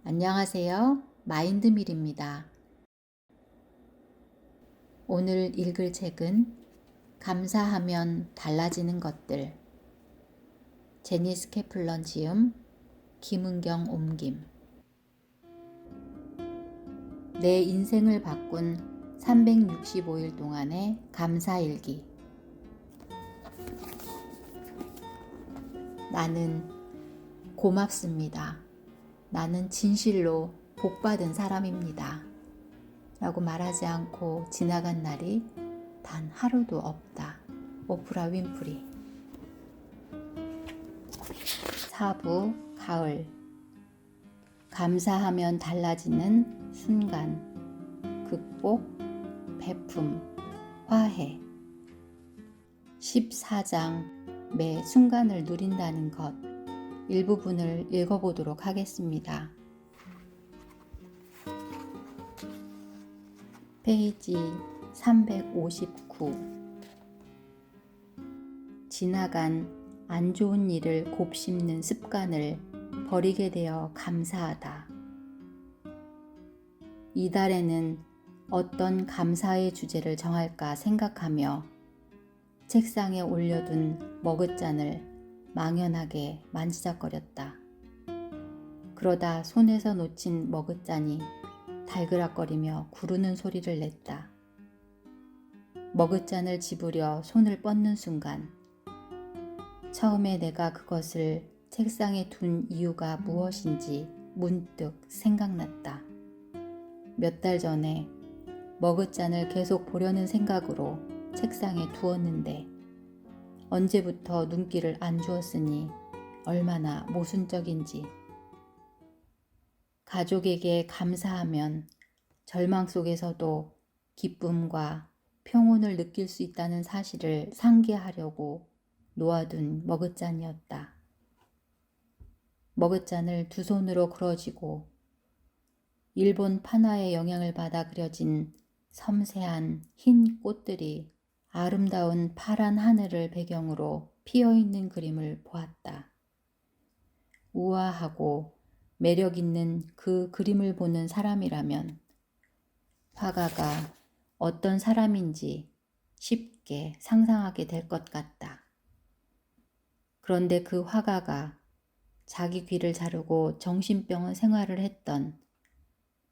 안녕하세요. 마인드밀입니다. 오늘 읽을 책은 감사하면 달라지는 것들. 제니스 캐플런 지음, 김은경 옮김. 내 인생을 바꾼 365일 동안의 감사일기. 나는 고맙습니다. 나는 진실로 복받은 사람입니다. 라고 말하지 않고 지나간 날이 단 하루도 없다. 오프라 윈프리. 4부 가을. 감사하면 달라지는 순간. 극복, 베품, 화해. 14장 매 순간을 누린다는 것. 일부분을 읽어보도록 하겠습니다. 페이지 359. 지나간 안 좋은 일을 곱씹는 습관을 버리게 되어 감사하다. 이달에는 어떤 감사의 주제를 정할까 생각하며 책상에 올려둔 머그잔을 망연하게 만지작거렸다. 그러다 손에서 놓친 머그잔이 달그락거리며 구르는 소리를 냈다. 머그잔을 집으려 손을 뻗는 순간 처음에 내가 그것을 책상에 둔 이유가 무엇인지 문득 생각났다. 몇 달 전에 머그잔을 계속 보려는 생각으로 책상에 두었는데 언제부터 눈길을 안 주었으니 얼마나 모순적인지. 가족에게 감사하면 절망 속에서도 기쁨과 평온을 느낄 수 있다는 사실을 상기하려고 놓아둔 머그잔이었다. 머그잔을 두 손으로 그어쥐고 일본 판화의 영향을 받아 그려진 섬세한 흰 꽃들이 아름다운 파란 하늘을 배경으로 피어있는 그림을 보았다. 우아하고 매력 있는 그 그림을 보는 사람이라면 화가가 어떤 사람인지 쉽게 상상하게 될 것 같다. 그런데 그 화가가 자기 귀를 자르고 정신병원 생활을 했던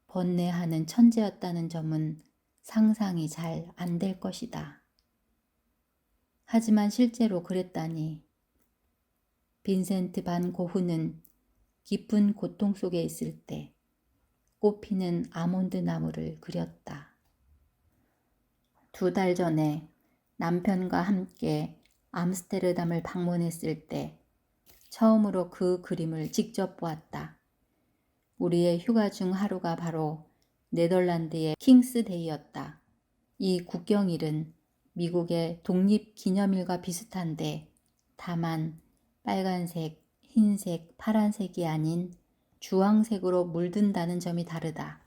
번뇌하는 천재였다는 점은 상상이 잘 안 될 것이다. 하지만 실제로 그랬다니. 빈센트 반 고흐는 깊은 고통 속에 있을 때 꽃피는 아몬드 나무를 그렸다. 2달 전에 남편과 함께 암스테르담을 방문했을 때 처음으로 그 그림을 직접 보았다. 우리의 휴가 중 하루가 바로 네덜란드의 킹스데이였다. 이 국경일은 미국의 독립기념일과 비슷한데 다만 빨간색, 흰색, 파란색이 아닌 주황색으로 물든다는 점이 다르다.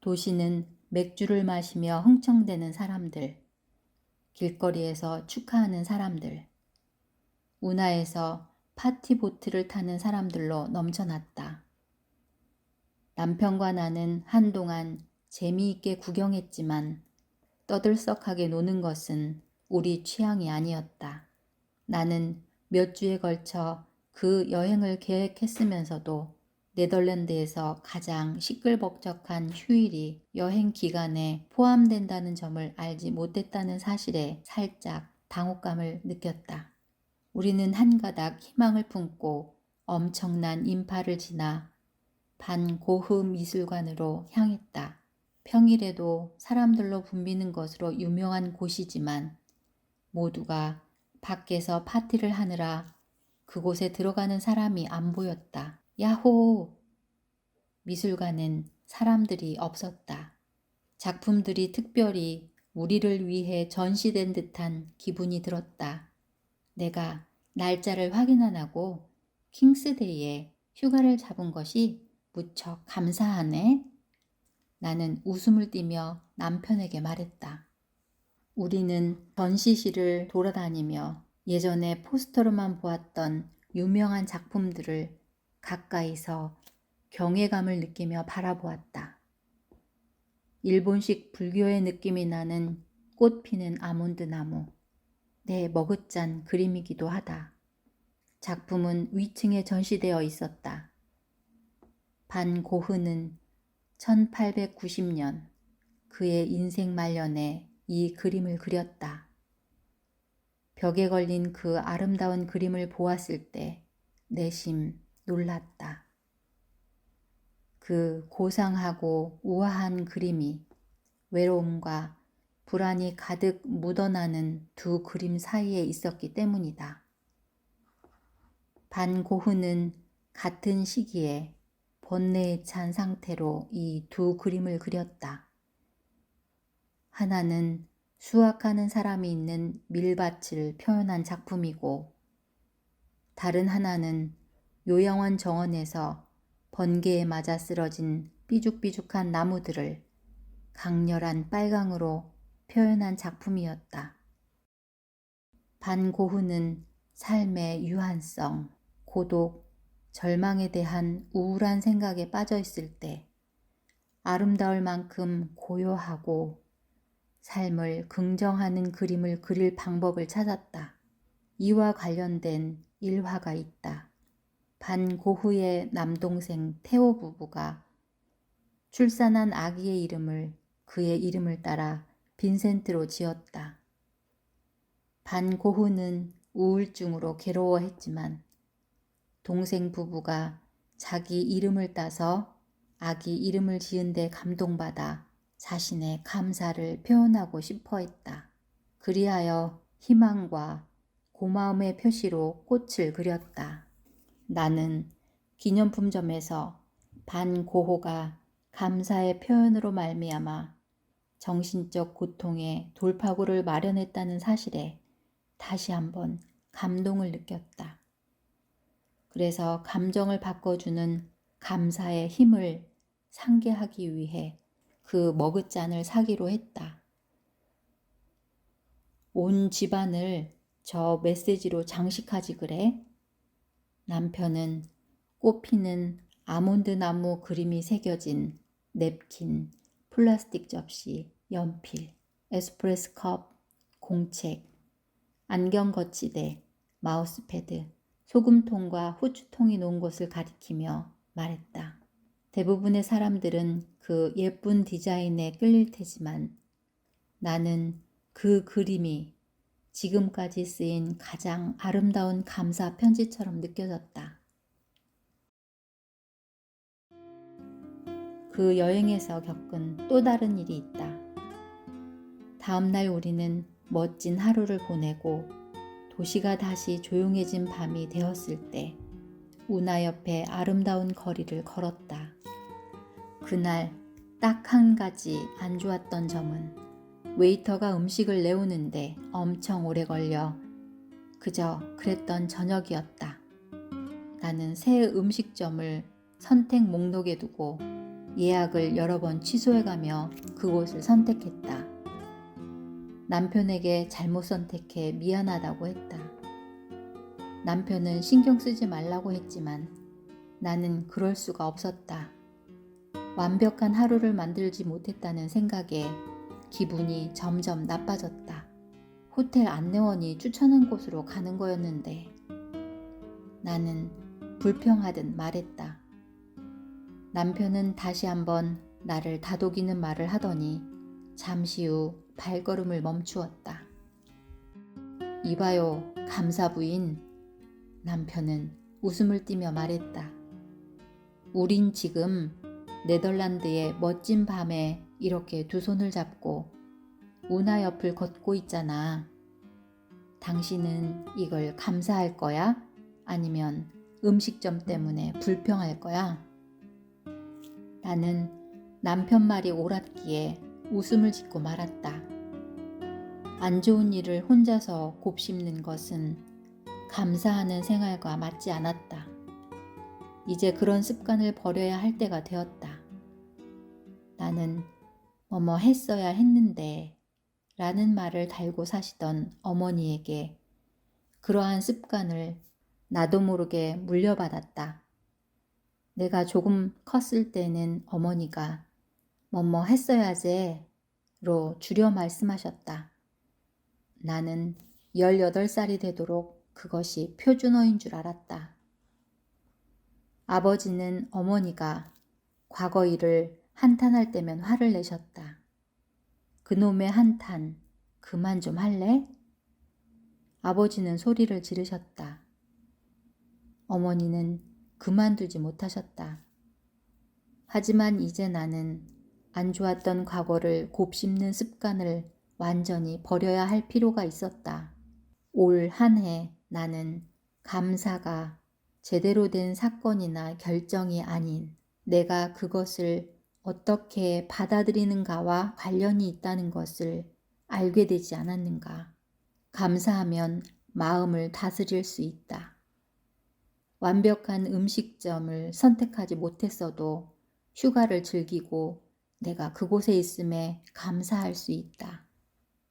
도시는 맥주를 마시며 흥청대는 사람들, 길거리에서 축하하는 사람들, 운하에서 파티보트를 타는 사람들로 넘쳐났다. 남편과 나는 한동안 재미있게 구경했지만 떠들썩하게 노는 것은 우리 취향이 아니었다. 나는 몇 주에 걸쳐 그 여행을 계획했으면서도 네덜란드에서 가장 시끌벅적한 휴일이 여행 기간에 포함된다는 점을 알지 못했다는 사실에 살짝 당혹감을 느꼈다. 우리는 한 가닥 희망을 품고 엄청난 인파를 지나 반고흐 미술관으로 향했다. 평일에도 사람들로 붐비는 것으로 유명한 곳이지만 모두가 밖에서 파티를 하느라 그곳에 들어가는 사람이 안 보였다. 야호! 미술관엔 사람들이 없었다. 작품들이 특별히 우리를 위해 전시된 듯한 기분이 들었다. 내가 날짜를 확인 안 하고 킹스데이에 휴가를 잡은 것이 무척 감사하네. 나는 웃음을 띠며 남편에게 말했다. 우리는 전시실을 돌아다니며 예전에 포스터로만 보았던 유명한 작품들을 가까이서 경외감을 느끼며 바라보았다. 일본식 불교의 느낌이 나는 꽃 피는 아몬드 나무, 내 머그잔 그림이기도 하다. 작품은 위층에 전시되어 있었다. 반 고흐는 1890년 그의 인생 말년에 이 그림을 그렸다. 벽에 걸린 그 아름다운 그림을 보았을 때 내심 놀랐다. 그 고상하고 우아한 그림이 외로움과 불안이 가득 묻어나는 두 그림 사이에 있었기 때문이다. 반 고흐는 같은 시기에 번뇌에 찬 상태로 이 두 그림을 그렸다. 하나는 수확하는 사람이 있는 밀밭을 표현한 작품이고, 다른 하나는 요양원 정원에서 번개에 맞아 쓰러진 삐죽삐죽한 나무들을 강렬한 빨강으로 표현한 작품이었다. 반 고흐는 삶의 유한성, 고독, 절망에 대한 우울한 생각에 빠져 있을 때 아름다울 만큼 고요하고 삶을 긍정하는 그림을 그릴 방법을 찾았다. 이와 관련된 일화가 있다. 반 고흐의 남동생 테오 부부가 출산한 아기의 이름을 그의 이름을 따라 빈센트로 지었다. 반 고흐는 우울증으로 괴로워했지만 동생 부부가 자기 이름을 따서 아기 이름을 지은 데 감동받아 자신의 감사를 표현하고 싶어 했다. 그리하여 희망과 고마움의 표시로 꽃을 그렸다. 나는 기념품점에서 반 고흐가 감사의 표현으로 말미암아 정신적 고통의 돌파구를 마련했다는 사실에 다시 한번 감동을 느꼈다. 그래서 감정을 바꿔주는 감사의 힘을 상기하기 위해 그 머그잔을 사기로 했다. 온 집안을 저 메시지로 장식하지 그래? 남편은 꽃피는 아몬드 나무 그림이 새겨진 냅킨, 플라스틱 접시, 연필, 에스프레소 컵, 공책, 안경 거치대, 마우스패드, 소금통과 후추통이 놓은 곳을 가리키며 말했다. 대부분의 사람들은 그 예쁜 디자인에 끌릴 테지만 나는 그 그림이 지금까지 쓰인 가장 아름다운 감사 편지처럼 느껴졌다. 그 여행에서 겪은 또 다른 일이 있다. 다음 날 우리는 멋진 하루를 보내고 도시가 다시 조용해진 밤이 되었을 때 운하 옆에 아름다운 거리를 걸었다. 그날 딱 한 가지 안 좋았던 점은 웨이터가 음식을 내오는데 엄청 오래 걸려 그저 그랬던 저녁이었다. 나는 새 음식점을 선택 목록에 두고 예약을 여러 번 취소해가며 그곳을 선택했다. 남편에게 잘못 선택해 미안하다고 했다. 남편은 신경 쓰지 말라고 했지만 나는 그럴 수가 없었다. 완벽한 하루를 만들지 못했다는 생각에 기분이 점점 나빠졌다. 호텔 안내원이 추천한 곳으로 가는 거였는데 나는 불평하듯 말했다. 남편은 다시 한번 나를 다독이는 말을 하더니 잠시 후 발걸음을 멈추었다. 이봐요, 감사 부인. 남편은 웃음을 띠며 말했다. 우린 지금 네덜란드의 멋진 밤에 이렇게 두 손을 잡고 운하 옆을 걷고 있잖아. 당신은 이걸 감사할 거야? 아니면 음식점 때문에 불평할 거야? 나는 남편 말이 옳았기에 웃음을 짓고 말았다. 안 좋은 일을 혼자서 곱씹는 것은 감사하는 생활과 맞지 않았다. 이제 그런 습관을 버려야 할 때가 되었다. 나는 뭐뭐 했어야 했는데 라는 말을 달고 사시던 어머니에게 그러한 습관을 나도 모르게 물려받았다. 내가 조금 컸을 때는 어머니가 뭐뭐 했어야지 로 줄여 말씀하셨다. 나는 18살이 되도록 그것이 표준어인 줄 알았다. 아버지는 어머니가 과거 일을 한탄할 때면 화를 내셨다. 그놈의 한탄 그만 좀 할래? 아버지는 소리를 지르셨다. 어머니는 그만두지 못하셨다. 하지만 이제 나는 안 좋았던 과거를 곱씹는 습관을 완전히 버려야 할 필요가 있었다. 올 한 해 나는 감사가 제대로 된 사건이나 결정이 아닌 내가 그것을 어떻게 받아들이는가와 관련이 있다는 것을 알게 되지 않았는가. 감사하면 마음을 다스릴 수 있다. 완벽한 음식점을 선택하지 못했어도 휴가를 즐기고 내가 그곳에 있음에 감사할 수 있다.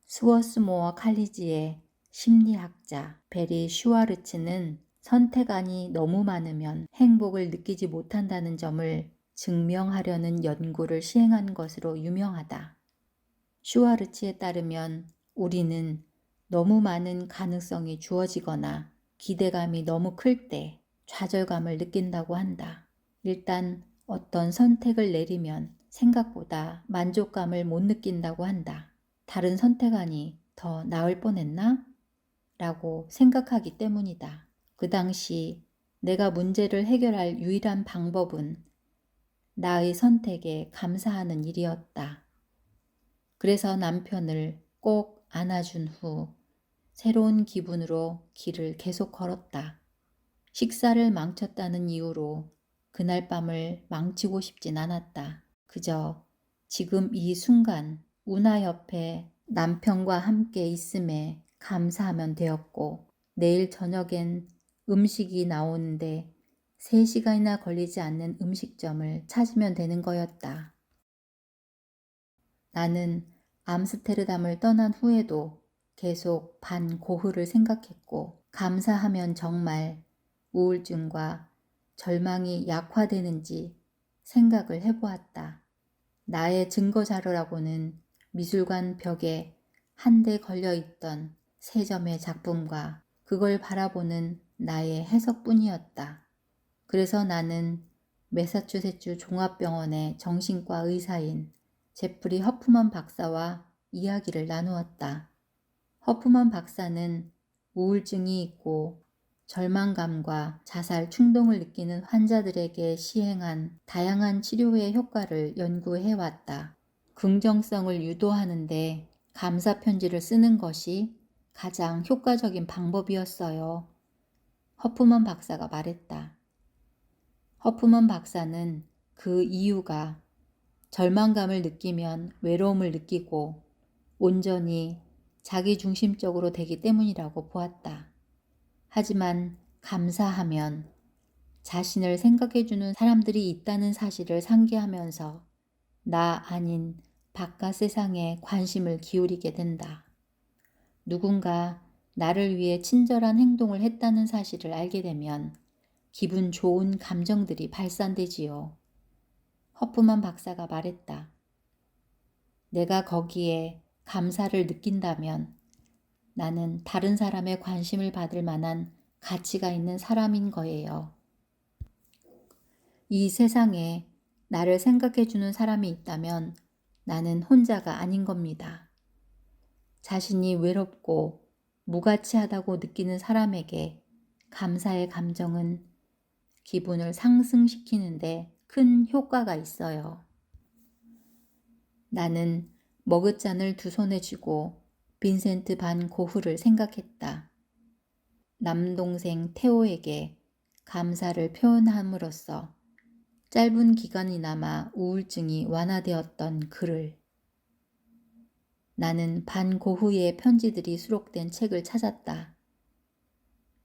스워스모어 칼리지의 심리학자 베리 슈와르츠는 선택안이 너무 많으면 행복을 느끼지 못한다는 점을 증명하려는 연구를 시행한 것으로 유명하다. 슈와르츠에 따르면 우리는 너무 많은 가능성이 주어지거나 기대감이 너무 클 때 좌절감을 느낀다고 한다. 일단 어떤 선택을 내리면 생각보다 만족감을 못 느낀다고 한다. 다른 선택안이 더 나을 뻔했나? 라고 생각하기 때문이다. 그 당시 내가 문제를 해결할 유일한 방법은 나의 선택에 감사하는 일이었다. 그래서 남편을 꼭 안아준 후 새로운 기분으로 길을 계속 걸었다. 식사를 망쳤다는 이유로 그날 밤을 망치고 싶진 않았다. 그저 지금 이 순간 우나 옆에 남편과 함께 있음에 감사하면 되었고 내일 저녁엔 음식이 나오는데 3시간이나 걸리지 않는 음식점을 찾으면 되는 거였다. 나는 암스테르담을 떠난 후에도 계속 반 고흐를 생각했고 감사하면 정말 우울증과 절망이 약화되는지 생각을 해보았다. 나의 증거 자료라고는 미술관 벽에 한데 걸려있던 3점의 작품과 그걸 바라보는 나의 해석뿐이었다. 그래서 나는 매사추세츠 종합병원의 정신과 의사인 제프리 허프먼 박사와 이야기를 나누었다. 허프먼 박사는 우울증이 있고 절망감과 자살 충동을 느끼는 환자들에게 시행한 다양한 치료의 효과를 연구해왔다. 긍정성을 유도하는데 감사 편지를 쓰는 것이 가장 효과적인 방법이었어요. 허프먼 박사가 말했다. 허프먼 박사는 그 이유가 절망감을 느끼면 외로움을 느끼고 온전히 자기중심적으로 되기 때문이라고 보았다. 하지만 감사하면 자신을 생각해주는 사람들이 있다는 사실을 상기하면서 나 아닌 바깥 세상에 관심을 기울이게 된다. 누군가 나를 위해 친절한 행동을 했다는 사실을 알게 되면 기분 좋은 감정들이 발산되지요. 허프만 박사가 말했다. 내가 거기에 감사를 느낀다면 나는 다른 사람의 관심을 받을 만한 가치가 있는 사람인 거예요. 이 세상에 나를 생각해주는 사람이 있다면 나는 혼자가 아닌 겁니다. 자신이 외롭고 무가치하다고 느끼는 사람에게 감사의 감정은 기분을 상승시키는데 큰 효과가 있어요. 나는 머그잔을 두 손에 쥐고 빈센트 반 고흐를 생각했다. 남동생 테오에게 감사를 표현함으로써 짧은 기간이나마 우울증이 완화되었던 그를. 나는 반 고흐의 편지들이 수록된 책을 찾았다.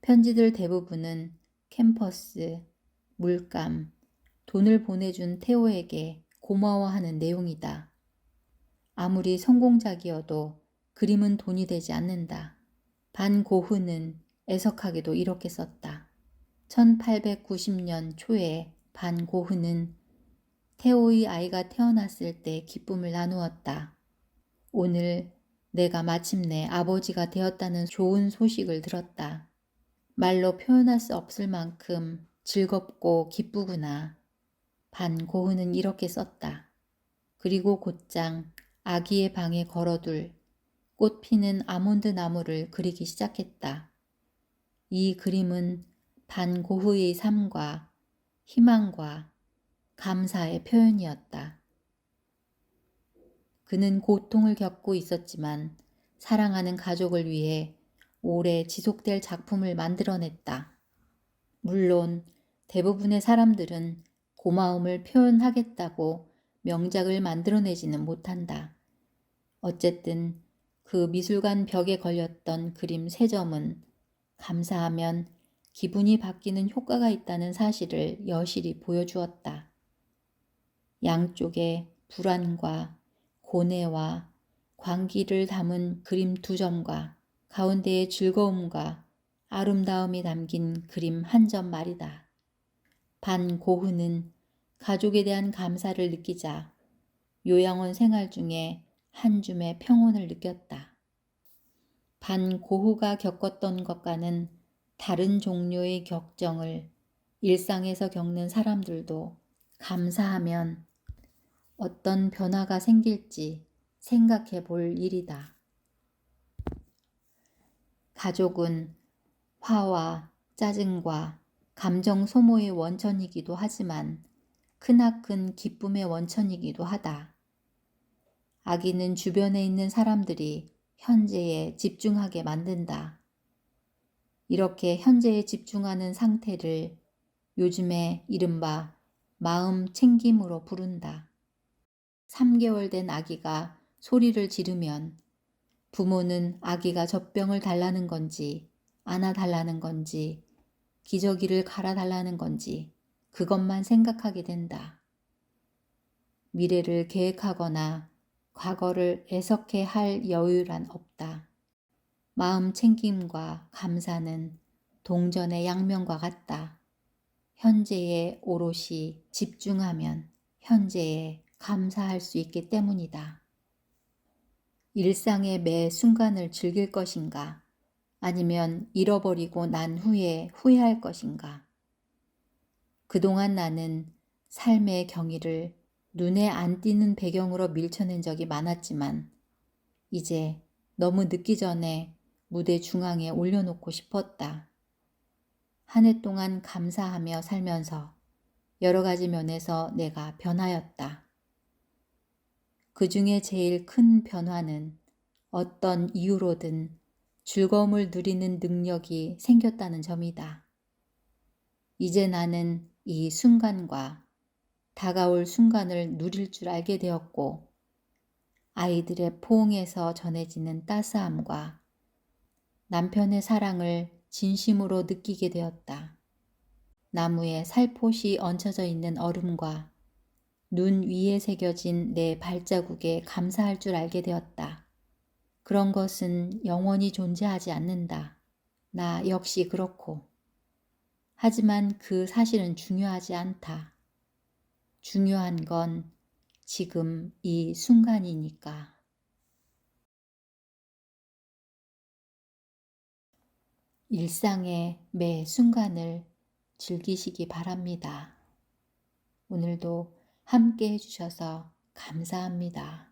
편지들 대부분은 캠퍼스, 물감, 돈을 보내준 테오에게 고마워하는 내용이다. 아무리 성공작이어도 그림은 돈이 되지 않는다. 반 고흐는 애석하게도 이렇게 썼다. 1890년 초에 반고흐는 태호의 아이가 태어났을 때 기쁨을 나누었다. 오늘 내가 마침내 아버지가 되었다는 좋은 소식을 들었다. 말로 표현할 수 없을 만큼 즐겁고 기쁘구나. 반고흐는 이렇게 썼다. 그리고 곧장 아기의 방에 걸어둘 꽃 피는 아몬드 나무를 그리기 시작했다. 이 그림은 반고흐의 삶과 희망과 감사의 표현이었다. 그는 고통을 겪고 있었지만 사랑하는 가족을 위해 오래 지속될 작품을 만들어냈다. 물론 대부분의 사람들은 고마움을 표현하겠다고 명작을 만들어내지는 못한다. 어쨌든 그 미술관 벽에 걸렸던 그림 3점은 감사하면 기분이 바뀌는 효과가 있다는 사실을 여실히 보여주었다. 양쪽에 불안과 고뇌와 광기를 담은 그림 2점과 가운데에 즐거움과 아름다움이 담긴 그림 1점 말이다. 반고흐는 가족에 대한 감사를 느끼자 요양원 생활 중에 한 줌의 평온을 느꼈다. 반고흐가 겪었던 것과는 다른 종류의 격정을 일상에서 겪는 사람들도 감사하면 어떤 변화가 생길지 생각해 볼 일이다. 가족은 화와 짜증과 감정 소모의 원천이기도 하지만 크나큰 기쁨의 원천이기도 하다. 아기는 주변에 있는 사람들이 현재에 집중하게 만든다. 이렇게 현재에 집중하는 상태를 요즘에 이른바 마음 챙김으로 부른다. 3개월 된 아기가 소리를 지르면 부모는 아기가 젖병을 달라는 건지 안아달라는 건지 기저귀를 갈아달라는 건지 그것만 생각하게 된다. 미래를 계획하거나 과거를 애석해 할 여유란 없다. 마음 챙김과 감사는 동전의 양면과 같다. 현재에 오롯이 집중하면 현재에 감사할 수 있기 때문이다. 일상의 매 순간을 즐길 것인가? 아니면 잃어버리고 난 후에 후회할 것인가? 그동안 나는 삶의 경위를 눈에 안 띄는 배경으로 밀쳐낸 적이 많았지만 이제 너무 늦기 전에 무대 중앙에 올려놓고 싶었다. 한 해 동안 감사하며 살면서 여러 가지 면에서 내가 변하였다. 그 중에 제일 큰 변화는 어떤 이유로든 즐거움을 누리는 능력이 생겼다는 점이다. 이제 나는 이 순간과 다가올 순간을 누릴 줄 알게 되었고 아이들의 포옹에서 전해지는 따스함과 남편의 사랑을 진심으로 느끼게 되었다. 나무에 살포시 얹혀져 있는 얼음과 눈 위에 새겨진 내 발자국에 감사할 줄 알게 되었다. 그런 것은 영원히 존재하지 않는다. 나 역시 그렇고. 하지만 그 사실은 중요하지 않다. 중요한 건 지금 이 순간이니까. 일상의 매 순간을 즐기시기 바랍니다. 오늘도 함께 해주셔서 감사합니다.